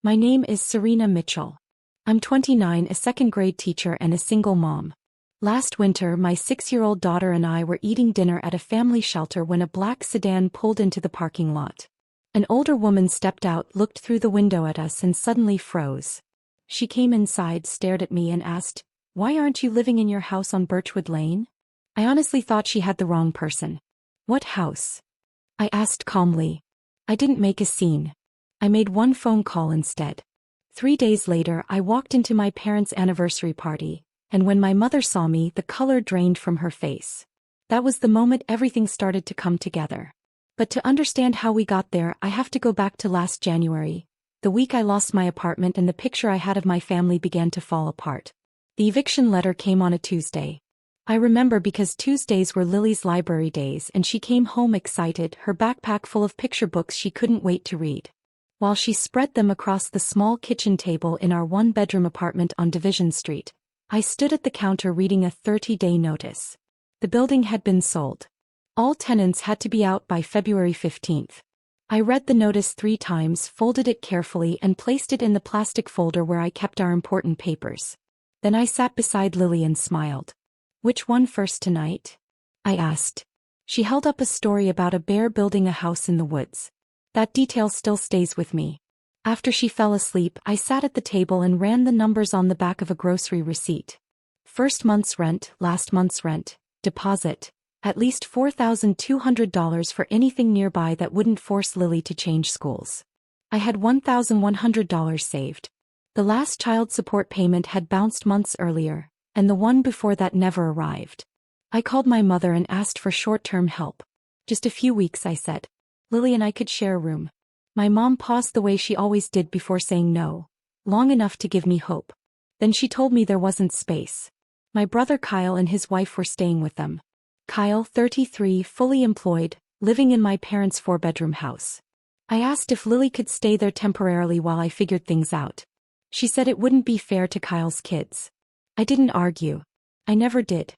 My name is Serena Mitchell. I'm 29, a second-grade teacher and a single mom. Last winter, my 6-year-old daughter and I were eating dinner at a family shelter when a black sedan pulled into the parking lot. An older woman stepped out, looked through the window at us and suddenly froze. She came inside, stared at me and asked, "Why aren't you living in your house on Birchwood Lane?" I honestly thought she had the wrong person. "What house?" I asked calmly. I didn't make a scene. I made one phone call instead. 3 days later, I walked into my parents' anniversary party, and when my mother saw me, the color drained from her face. That was the moment everything started to come together. But to understand how we got there, I have to go back to last January, the week I lost my apartment and the picture I had of my family began to fall apart. The eviction letter came on a Tuesday. I remember because Tuesdays were Lily's library days and she came home excited, her backpack full of picture books she couldn't wait to read. While she spread them across the small kitchen table in our one-bedroom apartment on Division Street, I stood at the counter reading a 30-day notice. The building had been sold. All tenants had to be out by February 15th. I read the notice 3 times, folded it carefully and placed it in the plastic folder where I kept our important papers. Then I sat beside Lily and smiled. "Which one first tonight?" I asked. She held up a story about a bear building a house in the woods. That detail still stays with me. After she fell asleep, I sat at the table and ran the numbers on the back of a grocery receipt. First month's rent, last month's rent, deposit, at least $4,200 for anything nearby that wouldn't force Lily to change schools. I had $1,100 saved. The last child support payment had bounced months earlier, and the one before that never arrived. I called my mother and asked for short-term help. "Just a few weeks," I said. "Lily and I could share a room." My mom paused the way she always did before saying no, long enough to give me hope. Then she told me there wasn't space. My brother Kyle and his wife were staying with them. Kyle, 33, fully employed, living in my parents' 4-bedroom house. I asked if Lily could stay there temporarily while I figured things out. She said it wouldn't be fair to Kyle's kids. I didn't argue. I never did.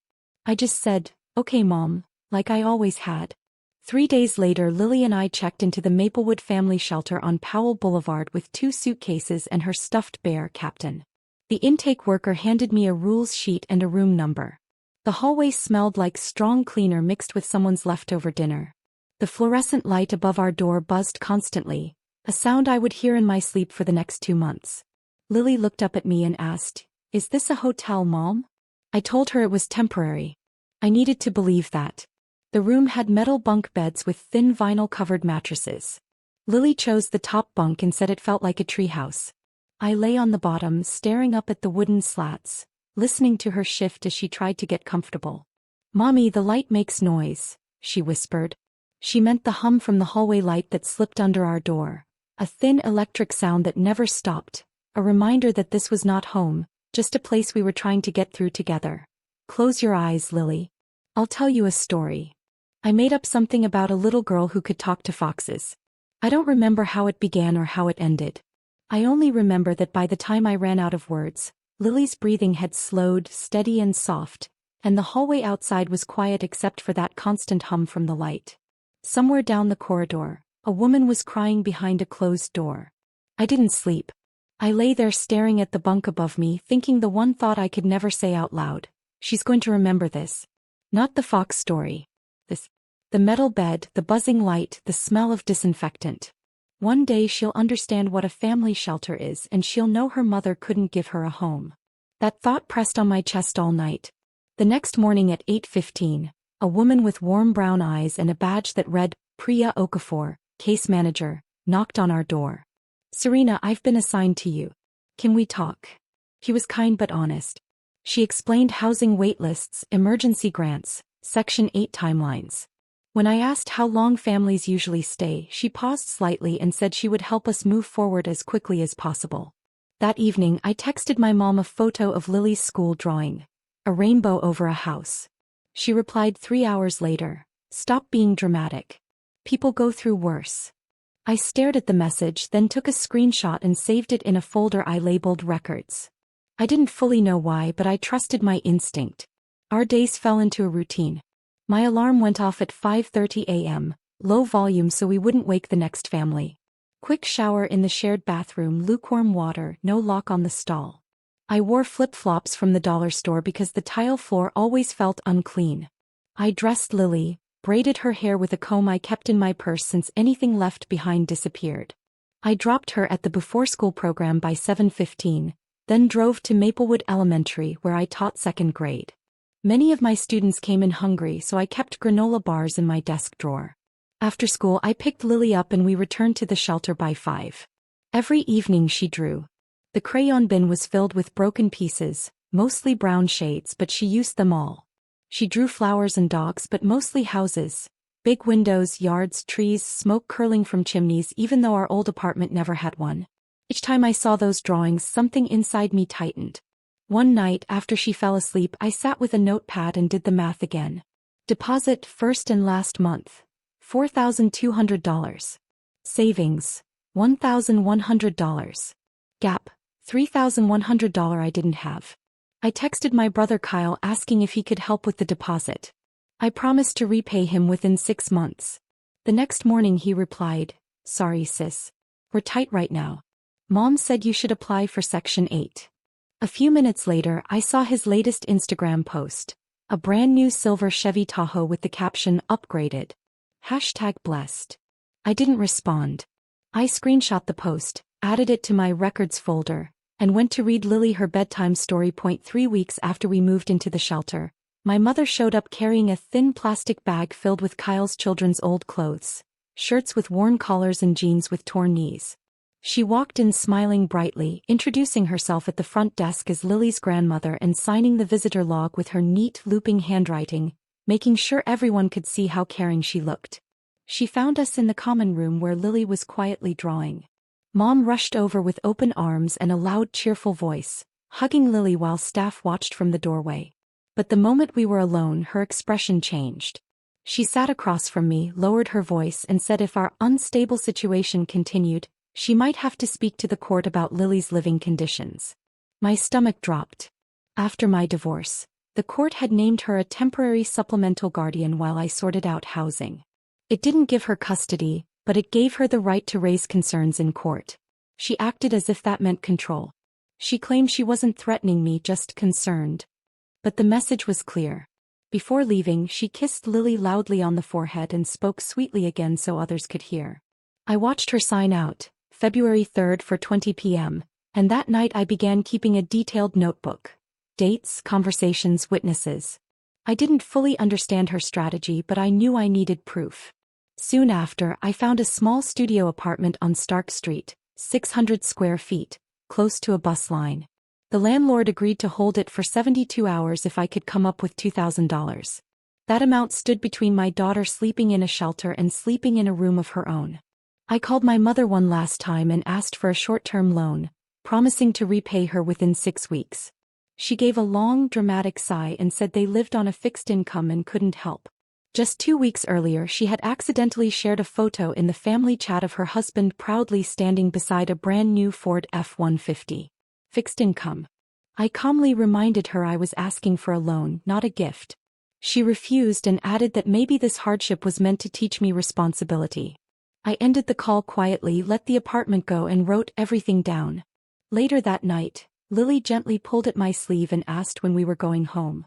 I just said, "Okay, Mom," like I always had. 3 days later, Lily and I checked into the Maplewood Family Shelter on Powell Boulevard with 2 suitcases and her stuffed bear, Captain. The intake worker handed me a rules sheet and a room number. The hallway smelled like strong cleaner mixed with someone's leftover dinner. The fluorescent light above our door buzzed constantly, a sound I would hear in my sleep for the next 2 months. Lily looked up at me and asked, "Is this a hotel, Mom?" I told her it was temporary. I needed to believe that. The room had metal bunk beds with thin vinyl-covered mattresses. Lily chose the top bunk and said it felt like a treehouse. I lay on the bottom, staring up at the wooden slats, listening to her shift as she tried to get comfortable. "Mommy, the light makes noise," she whispered. She meant the hum from the hallway light that slipped under our door, a thin electric sound that never stopped, a reminder that this was not home, just a place we were trying to get through together. "Close your eyes, Lily. I'll tell you a story." I made up something about a little girl who could talk to foxes. I don't remember how it began or how it ended. I only remember that by the time I ran out of words, Lily's breathing had slowed, steady and soft, and the hallway outside was quiet except for that constant hum from the light. Somewhere down the corridor, a woman was crying behind a closed door. I didn't sleep. I lay there staring at the bunk above me, thinking the one thought I could never say out loud: she's going to remember this. Not the fox story. The metal bed, the buzzing light, the smell of disinfectant. One day she'll understand what a family shelter is and she'll know her mother couldn't give her a home. That thought pressed on my chest all night. The next morning at 8:15, a woman with warm brown eyes and a badge that read, "Priya Okafor, Case Manager," knocked on our door. "Serena, I've been assigned to you. Can we talk?" She was kind but honest. She explained housing waitlists, emergency grants, Section 8 timelines. When I asked how long families usually stay, she paused slightly and said she would help us move forward as quickly as possible. That evening, I texted my mom a photo of Lily's school drawing, a rainbow over a house. She replied 3 hours later, "Stop being dramatic. People go through worse." I stared at the message, then took a screenshot and saved it in a folder I labeled Records. I didn't fully know why, but I trusted my instinct. Our days fell into a routine. My alarm went off at 5:30 a.m., low volume so we wouldn't wake the next family. Quick shower in the shared bathroom, lukewarm water, no lock on the stall. I wore flip-flops from the dollar store because the tile floor always felt unclean. I dressed Lily, braided her hair with a comb I kept in my purse since anything left behind disappeared. I dropped her at the before-school program by 7:15, then drove to Maplewood Elementary where I taught 2nd grade. Many of my students came in hungry, so I kept granola bars in my desk drawer. After school I picked Lily up and we returned to the shelter by 5. Every evening she drew. The crayon bin was filled with broken pieces, mostly brown shades, but she used them all. She drew flowers and dogs, but mostly houses. Big windows, yards, trees, smoke curling from chimneys, even though our old apartment never had one. Each time I saw those drawings, something inside me tightened. One night, after she fell asleep, I sat with a notepad and did the math again. Deposit first and last month. $4,200. Savings. $1,100. Gap. $3,100 I didn't have. I texted my brother Kyle asking if he could help with the deposit. I promised to repay him within 6 months. The next morning he replied, "Sorry sis. We're tight right now. Mom said you should apply for Section 8. A few minutes later I saw his latest Instagram post. A brand new silver Chevy Tahoe with the caption, "Upgraded." #blessed. I didn't respond. I screenshot the post, added it to my records folder, and went to read Lily her bedtime story. 3 weeks after we moved into the shelter, my mother showed up carrying a thin plastic bag filled with Kyle's children's old clothes, shirts with worn collars and jeans with torn knees. She walked in smiling brightly, introducing herself at the front desk as Lily's grandmother and signing the visitor log with her neat, looping handwriting, making sure everyone could see how caring she looked. She found us in the common room where Lily was quietly drawing. Mom rushed over with open arms and a loud, cheerful voice, hugging Lily while staff watched from the doorway. But the moment we were alone, her expression changed. She sat across from me, lowered her voice, and said if our unstable situation continued, she might have to speak to the court about Lily's living conditions. My stomach dropped. After my divorce, the court had named her a temporary supplemental guardian while I sorted out housing. It didn't give her custody, but it gave her the right to raise concerns in court. She acted as if that meant control. She claimed she wasn't threatening me, just concerned. But the message was clear. Before leaving, she kissed Lily loudly on the forehead and spoke sweetly again so others could hear. I watched her sign out, February 3rd for 20 p.m., and that night I began keeping a detailed notebook. Dates, conversations, witnesses. I didn't fully understand her strategy, but I knew I needed proof. Soon after, I found a small studio apartment on Stark Street, 600 square feet, close to a bus line. The landlord agreed to hold it for 72 hours if I could come up with $2,000. That amount stood between my daughter sleeping in a shelter and sleeping in a room of her own. I called my mother one last time and asked for a short-term loan, promising to repay her within 6 weeks. She gave a long, dramatic sigh and said they lived on a fixed income and couldn't help. Just 2 weeks earlier, she had accidentally shared a photo in the family chat of her husband proudly standing beside a brand new Ford F-150. Fixed income. I calmly reminded her I was asking for a loan, not a gift. She refused and added that maybe this hardship was meant to teach me responsibility. I ended the call quietly, let the apartment go, and wrote everything down. Later that night, Lily gently pulled at my sleeve and asked when we were going home.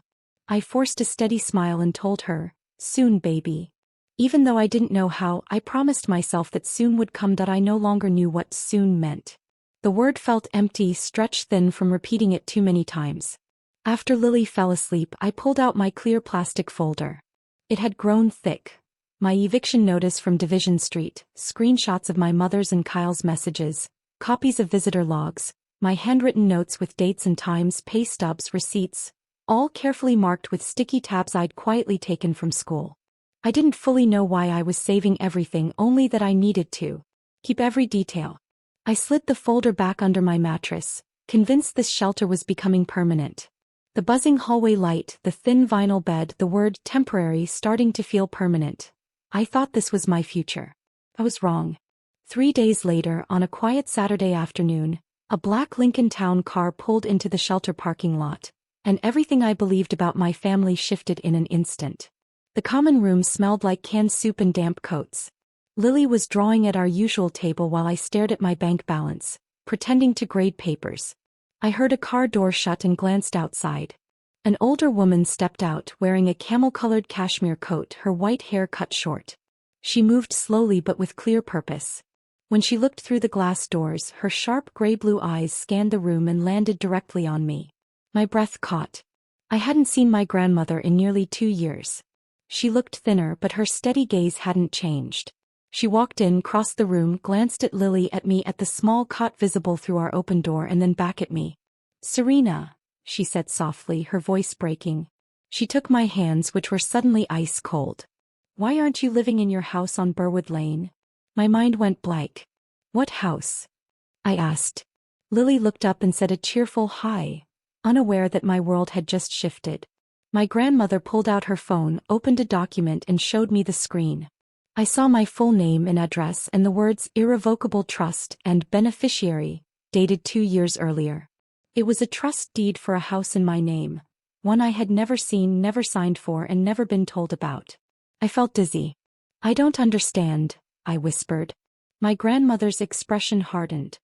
I forced a steady smile and told her, "Soon, baby." Even though I didn't know how, I promised myself that soon would come. That I no longer knew what soon meant. The word felt empty, stretched thin from repeating it too many times. After Lily fell asleep, I pulled out my clear plastic folder. It had grown thick. My eviction notice from Division Street, screenshots of my mother's and Kyle's messages, copies of visitor logs, my handwritten notes with dates and times, pay stubs, receipts, all carefully marked with sticky tabs I'd quietly taken from school. I didn't fully know why I was saving everything, only that I needed to keep every detail. I slid the folder back under my mattress, convinced this shelter was becoming permanent. The buzzing hallway light, the thin vinyl bed, the word temporary starting to feel permanent. I thought this was my future. I was wrong. 3 days later, on a quiet Saturday afternoon, a black Lincoln Town car pulled into the shelter parking lot, and everything I believed about my family shifted in an instant. The common room smelled like canned soup and damp coats. Lily was drawing at our usual table while I stared at my bank balance, pretending to grade papers. I heard a car door shut and glanced outside. An older woman stepped out wearing a camel-colored cashmere coat, her white hair cut short. She moved slowly but with clear purpose. When she looked through the glass doors, her sharp gray-blue eyes scanned the room and landed directly on me. My breath caught. I hadn't seen my grandmother in nearly 2 years. She looked thinner, but her steady gaze hadn't changed. She walked in, crossed the room, glanced at Lily, at me, at the small cot visible through our open door, and then back at me. "Serena," she said softly, her voice breaking. She took my hands, which were suddenly ice cold. "Why aren't you living in your house on Burwood Lane?" My mind went blank. "What house?" I asked. Lily looked up and said a cheerful hi, unaware that my world had just shifted. My grandmother pulled out her phone, opened a document, and showed me the screen. I saw my full name and address and the words "Irrevocable Trust" and "Beneficiary," dated 2 years earlier. It was a trust deed for a house in my name, one I had never seen, never signed for, and never been told about. I felt dizzy. "I don't understand," I whispered. My grandmother's expression hardened.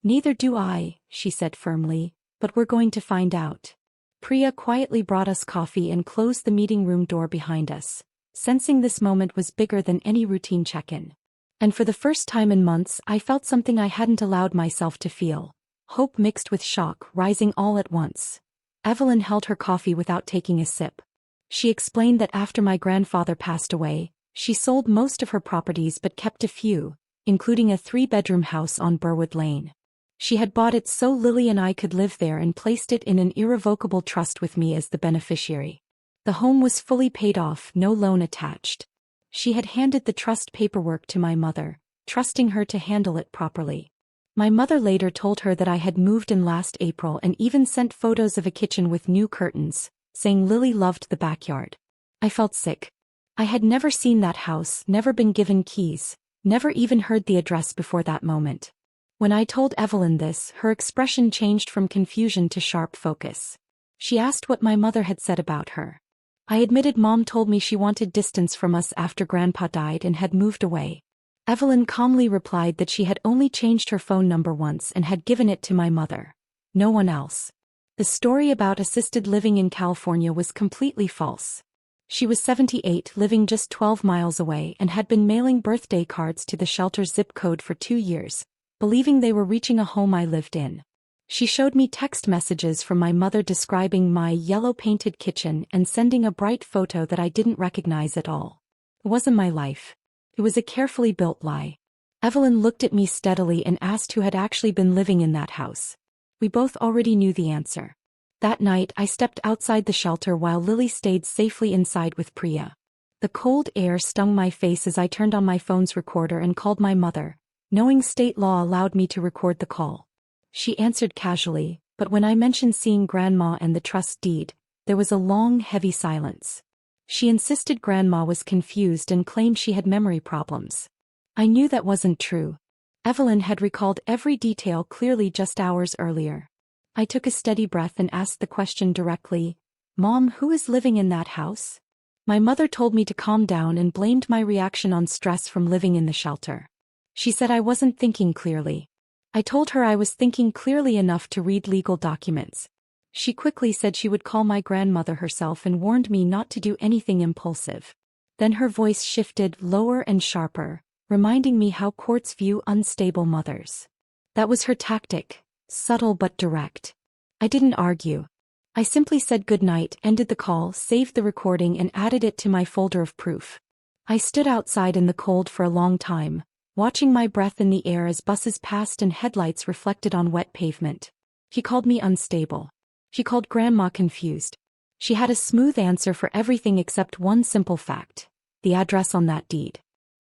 "Neither do I," she said firmly, "but we're going to find out." Priya quietly brought us coffee and closed the meeting room door behind us, sensing this moment was bigger than any routine check-in. And for the first time in months, I felt something I hadn't allowed myself to feel. Hope mixed with shock, rising all at once. Evelyn held her coffee without taking a sip. She explained that after my grandfather passed away, she sold most of her properties but kept a few, including a 3-bedroom house on Burwood Lane. She had bought it so Lily and I could live there and placed it in an irrevocable trust with me as the beneficiary. The home was fully paid off, no loan attached. She had handed the trust paperwork to my mother, trusting her to handle it properly. My mother later told her that I had moved in last April and even sent photos of a kitchen with new curtains, saying Lily loved the backyard. I felt sick. I had never seen that house, never been given keys, never even heard the address before that moment. When I told Evelyn this, her expression changed from confusion to sharp focus. She asked what my mother had said about her. I admitted Mom told me she wanted distance from us after Grandpa died and had moved away. Evelyn calmly replied that she had only changed her phone number once and had given it to my mother. No one else. The story about assisted living in California was completely false. She was 78, living just 12 miles away, and had been mailing birthday cards to the shelter's zip code for 2 years, believing they were reaching a home I lived in. She showed me text messages from my mother describing my yellow-painted kitchen and sending a bright photo that I didn't recognize at all. It wasn't my life. It was a carefully built lie. Evelyn looked at me steadily and asked who had actually been living in that house. We both already knew the answer. That night I stepped outside the shelter while Lily stayed safely inside with Priya. The cold air stung my face as I turned on my phone's recorder and called my mother, knowing state law allowed me to record the call. She answered casually, but when I mentioned seeing Grandma and the trust deed, there was a long, heavy silence. She insisted Grandma was confused and claimed she had memory problems. I knew that wasn't true. Evelyn had recalled every detail clearly just hours earlier. I took a steady breath and asked the question directly, "Mom, who is living in that house?" My mother told me to calm down and blamed my reaction on stress from living in the shelter. She said I wasn't thinking clearly. I told her I was thinking clearly enough to read legal documents. She quickly said she would call my grandmother herself and warned me not to do anything impulsive. Then her voice shifted, lower and sharper, reminding me how courts view unstable mothers. That was her tactic, subtle but direct. I didn't argue. I simply said goodnight, ended the call, saved the recording, and added it to my folder of proof. I stood outside in the cold for a long time, watching my breath in the air as buses passed and headlights reflected on wet pavement. She called me unstable. She called Grandma confused. She had a smooth answer for everything except one simple fact: the address on that deed.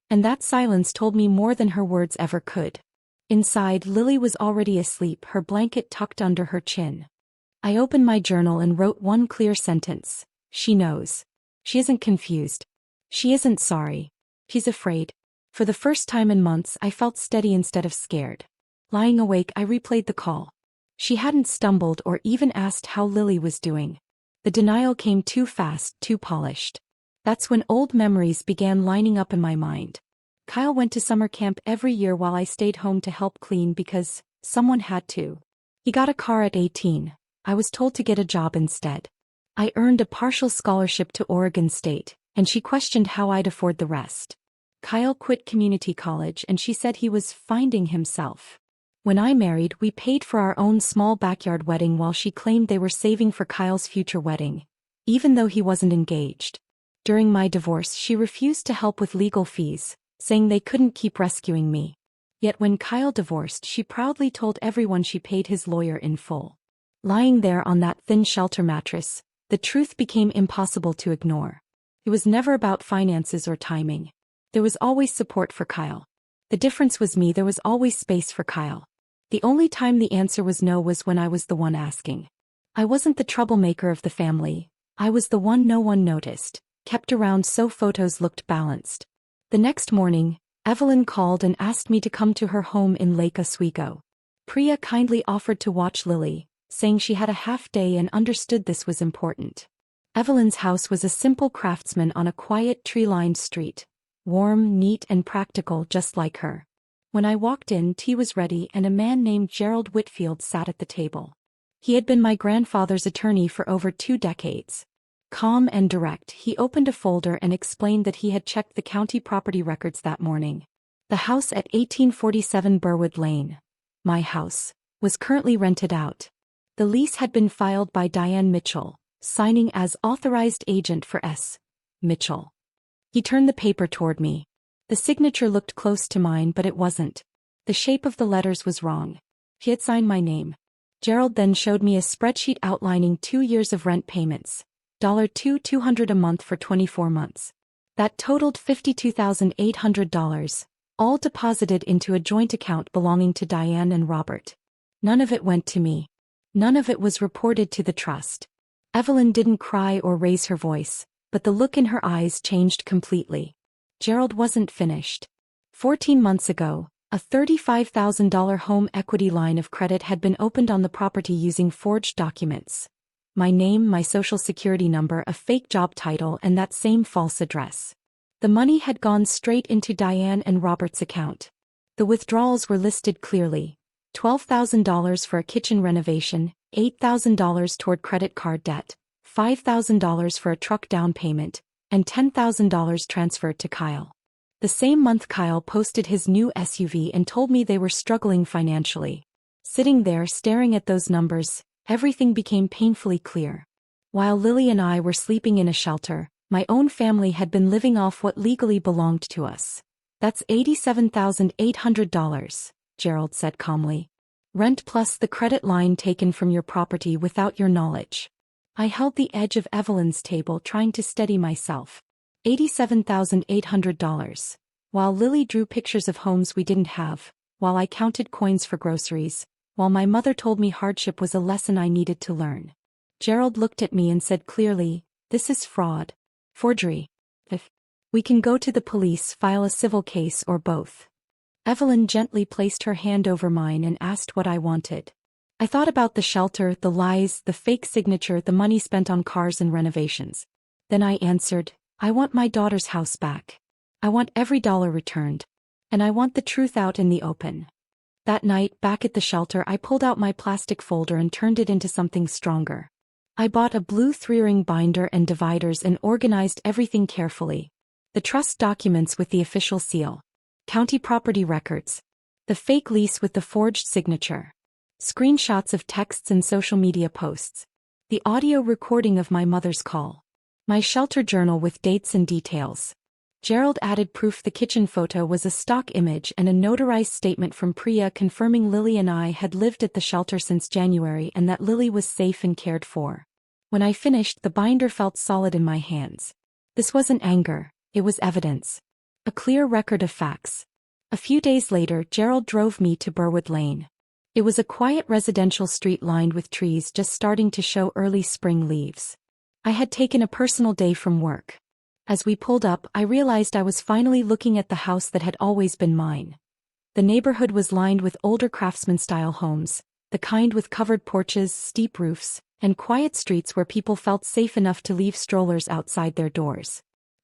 And that silence told me more than her words ever could. Inside, Lily was already asleep, her blanket tucked under her chin. I opened my journal and wrote one clear sentence: she knows. She isn't confused. She isn't sorry. She's afraid. For the first time in months, I felt steady instead of scared. Lying awake, I replayed the call. She hadn't stumbled or even asked how Lily was doing. The denial came too fast, too polished. That's when old memories began lining up in my mind. Kyle went to summer camp every year while I stayed home to help clean because someone had to. He got a car at 18. I was told to get a job instead. I earned a partial scholarship to Oregon State, and she questioned how I'd afford the rest. Kyle quit community college and she said he was finding himself. When I married, we paid for our own small backyard wedding while she claimed they were saving for Kyle's future wedding, even though he wasn't engaged. During my divorce, she refused to help with legal fees, saying they couldn't keep rescuing me. Yet when Kyle divorced, she proudly told everyone she paid his lawyer in full. Lying there on that thin shelter mattress, the truth became impossible to ignore. It was never about finances or timing. There was always support for Kyle. The difference was me, there was always space for Kyle. The only time the answer was no was when I was the one asking. I wasn't the troublemaker of the family. I was the one no one noticed, kept around so photos looked balanced. The next morning, Evelyn called and asked me to come to her home in Lake Oswego. Priya kindly offered to watch Lily, saying she had a half day and understood this was important. Evelyn's house was a simple craftsman on a quiet tree-lined street. Warm, neat and practical just like her. When I walked in, tea was ready and a man named Gerald Whitfield sat at the table. He had been my grandfather's attorney for over 2 decades. Calm and direct, he opened a folder and explained that he had checked the county property records that morning. The house at 1847 Burwood Lane, my house, was currently rented out. The lease had been filed by Diane Mitchell, signing as authorized agent for S. Mitchell. He turned the paper toward me. The signature looked close to mine, but it wasn't. The shape of the letters was wrong. He had signed my name. Gerald then showed me a spreadsheet outlining 2 years of rent payments. $200 a month for 24 months. That totaled $52,800, all deposited into a joint account belonging to Diane and Robert. None of it went to me. None of it was reported to the trust. Evelyn didn't cry or raise her voice, but the look in her eyes changed completely. Gerald wasn't finished. 14 months ago, a $35,000 home equity line of credit had been opened on the property using forged documents. My name, my social security number, a fake job title, and that same false address. The money had gone straight into Diane and Robert's account. The withdrawals were listed clearly. $12,000 for a kitchen renovation, $8,000 toward credit card debt, $5,000 for a truck down payment, and $10,000 transferred to Kyle. The same month Kyle posted his new SUV and told me they were struggling financially. Sitting there staring at those numbers, everything became painfully clear. While Lily and I were sleeping in a shelter, my own family had been living off what legally belonged to us. That's $87,800, Gerald said calmly. Rent plus the credit line taken from your property without your knowledge. I held the edge of Evelyn's table trying to steady myself. $87,800. While Lily drew pictures of homes we didn't have, while I counted coins for groceries, while my mother told me hardship was a lesson I needed to learn. Gerald looked at me and said clearly, "This is fraud. Forgery. If we can go to the police, file a civil case, or both." Evelyn gently placed her hand over mine and asked what I wanted. I thought about the shelter, the lies, the fake signature, the money spent on cars and renovations. Then I answered, I want my daughter's house back. I want every dollar returned. And I want the truth out in the open. That night, back at the shelter, I pulled out my plastic folder and turned it into something stronger. I bought a blue 3-ring binder and dividers and organized everything carefully. The trust documents with the official seal. County property records. The fake lease with the forged signature. Screenshots of texts and social media posts. The audio recording of my mother's call. My shelter journal with dates and details. Gerald added proof the kitchen photo was a stock image and a notarized statement from Priya confirming Lily and I had lived at the shelter since January and that Lily was safe and cared for. When I finished, the binder felt solid in my hands. This wasn't anger, it was evidence. A clear record of facts. A few days later, Gerald drove me to Burwood Lane. It was a quiet residential street lined with trees just starting to show early spring leaves. I had taken a personal day from work. As we pulled up, I realized I was finally looking at the house that had always been mine. The neighborhood was lined with older craftsman-style homes, the kind with covered porches, steep roofs, and quiet streets where people felt safe enough to leave strollers outside their doors.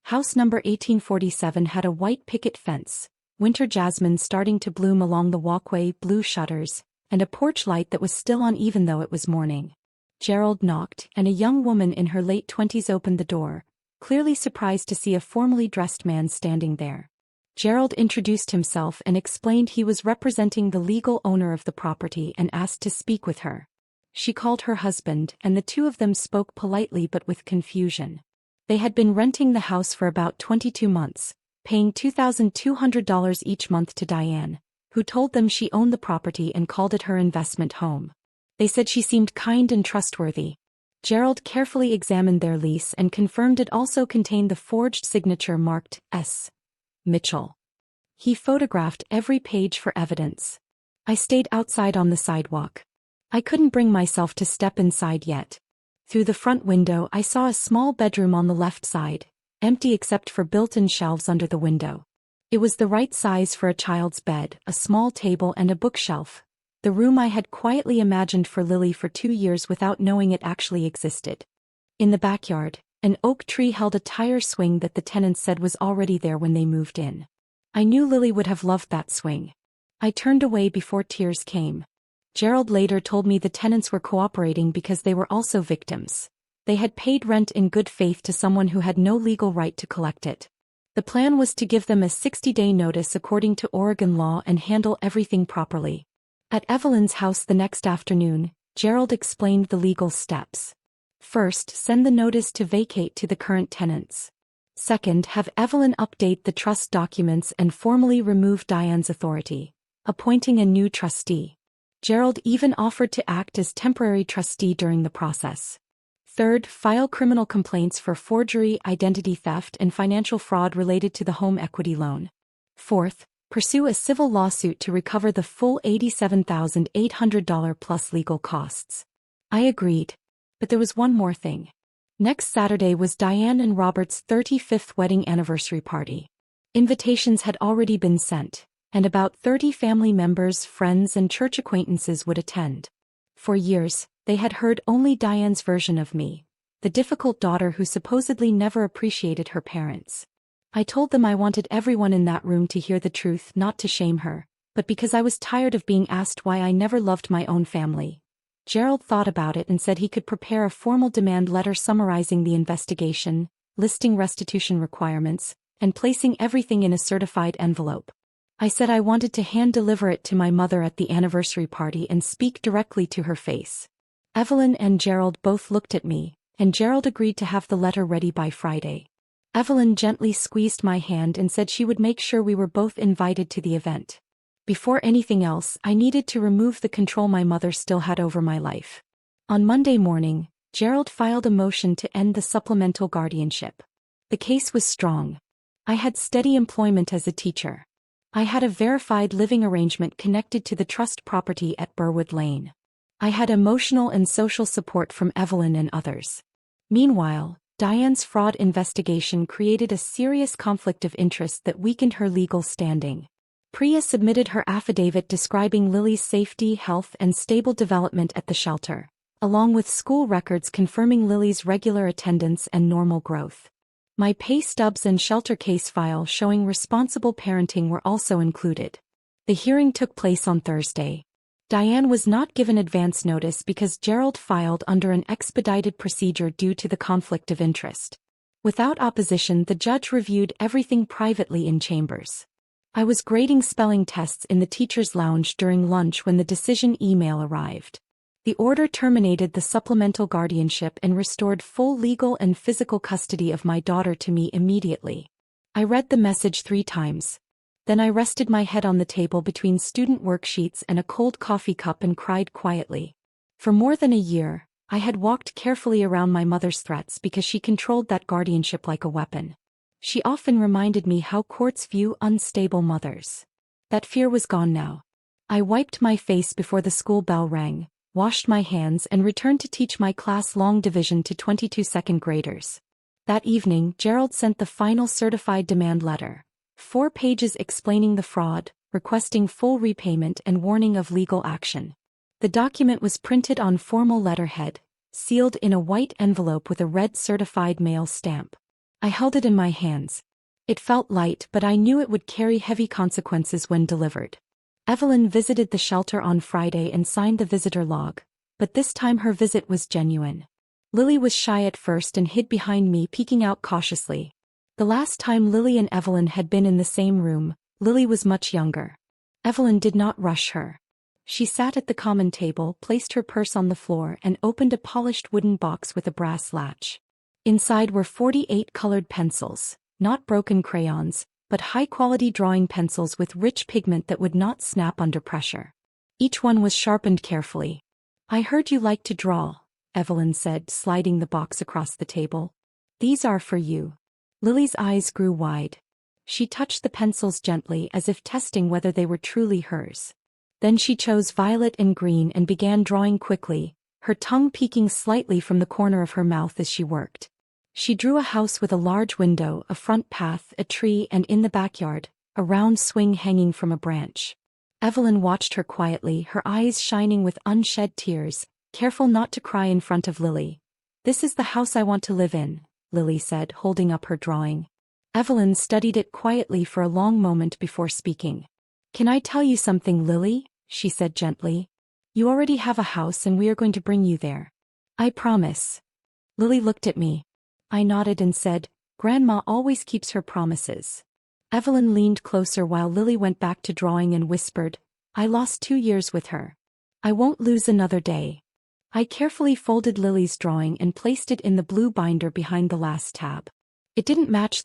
House number 1847 had a white picket fence, winter jasmine starting to bloom along the walkway, blue shutters, and a porch light that was still on even though it was morning. Gerald knocked, and a young woman in her late 20s opened the door, clearly surprised to see a formally dressed man standing there. Gerald introduced himself and explained he was representing the legal owner of the property and asked to speak with her. She called her husband, and the two of them spoke politely but with confusion. They had been renting the house for about 22 months, paying $2,200 each month to Diane, who told them she owned the property and called it her investment home. They said she seemed kind and trustworthy. Gerald carefully examined their lease and confirmed it also contained the forged signature marked S. Mitchell. He photographed every page for evidence. I stayed outside on the sidewalk. I couldn't bring myself to step inside yet. Through the front window I saw a small bedroom on the left side, empty except for built-in shelves under the window. It was the right size for a child's bed, a small table and a bookshelf. The room I had quietly imagined for Lily for 2 years without knowing it actually existed. In the backyard, an oak tree held a tire swing that the tenants said was already there when they moved in. I knew Lily would have loved that swing. I turned away before tears came. Gerald later told me the tenants were cooperating because they were also victims. They had paid rent in good faith to someone who had no legal right to collect it. The plan was to give them a 60-day notice according to Oregon law and handle everything properly. At Evelyn's house the next afternoon, Gerald explained the legal steps. First, send the notice to vacate to the current tenants. Second, have Evelyn update the trust documents and formally remove Diane's authority, appointing a new trustee. Gerald even offered to act as temporary trustee during the process. Third, file criminal complaints for forgery, identity theft, and financial fraud related to the home equity loan. Fourth, pursue a civil lawsuit to recover the full $87,800 plus legal costs. I agreed. But there was one more thing. Next Saturday was Diane and Robert's 35th wedding anniversary party. Invitations had already been sent, and about 30 family members, friends, and church acquaintances would attend. For years, they had heard only Diane's version of me, the difficult daughter who supposedly never appreciated her parents. I told them I wanted everyone in that room to hear the truth, not to shame her, but because I was tired of being asked why I never loved my own family. Gerald thought about it and said he could prepare a formal demand letter summarizing the investigation, listing restitution requirements, and placing everything in a certified envelope. I said I wanted to hand-deliver it to my mother at the anniversary party and speak directly to her face. Evelyn and Gerald both looked at me, and Gerald agreed to have the letter ready by Friday. Evelyn gently squeezed my hand and said she would make sure we were both invited to the event. Before anything else, I needed to remove the control my mother still had over my life. On Monday morning, Gerald filed a motion to end the supplemental guardianship. The case was strong. I had steady employment as a teacher. I had a verified living arrangement connected to the trust property at Burwood Lane. I had emotional and social support from Evelyn and others. Meanwhile, Diane's fraud investigation created a serious conflict of interest that weakened her legal standing. Priya submitted her affidavit describing Lily's safety, health, and stable development at the shelter, along with school records confirming Lily's regular attendance and normal growth. My pay stubs and shelter case file showing responsible parenting were also included. The hearing took place on Thursday. Diane was not given advance notice because Gerald filed under an expedited procedure due to the conflict of interest. Without opposition, the judge reviewed everything privately in chambers. I was grading spelling tests in the teacher's lounge during lunch when the decision email arrived. The order terminated the supplemental guardianship and restored full legal and physical custody of my daughter to me immediately. I read the message 3 times. Then I rested my head on the table between student worksheets and a cold coffee cup and cried quietly. For more than a year, I had walked carefully around my mother's threats because she controlled that guardianship like a weapon. She often reminded me how courts view unstable mothers. That fear was gone now. I wiped my face before the school bell rang, washed my hands and returned to teach my class long division to 22 second graders. That evening, Gerald sent the final certified demand letter. 4 pages explaining the fraud, requesting full repayment and warning of legal action. The document was printed on formal letterhead, sealed in a white envelope with a red certified mail stamp. I held it in my hands. It felt light, but I knew it would carry heavy consequences when delivered. Evelyn visited the shelter on Friday and signed the visitor log, but this time her visit was genuine. Lily was shy at first and hid behind me, peeking out cautiously. The last time Lily and Evelyn had been in the same room, Lily was much younger. Evelyn did not rush her. She sat at the common table, placed her purse on the floor, and opened a polished wooden box with a brass latch. Inside were 48 colored pencils, not broken crayons, but high-quality drawing pencils with rich pigment that would not snap under pressure. Each one was sharpened carefully. "I heard you like to draw," Evelyn said, sliding the box across the table. "These are for you." Lily's eyes grew wide. She touched the pencils gently as if testing whether they were truly hers. Then she chose violet and green and began drawing quickly, her tongue peeking slightly from the corner of her mouth as she worked. She drew a house with a large window, a front path, a tree, and in the backyard, a round swing hanging from a branch. Evelyn watched her quietly, her eyes shining with unshed tears, careful not to cry in front of Lily. "This is the house I want to live in," Lily said, holding up her drawing. Evelyn studied it quietly for a long moment before speaking. "Can I tell you something, Lily?" she said gently. "You already have a house and we are going to bring you there. I promise." Lily looked at me. I nodded and said, "Grandma always keeps her promises." Evelyn leaned closer while Lily went back to drawing and whispered, "I lost 2 years with her. I won't lose another day." I carefully folded Lily's drawing and placed it in the blue binder behind the last tab. It didn't match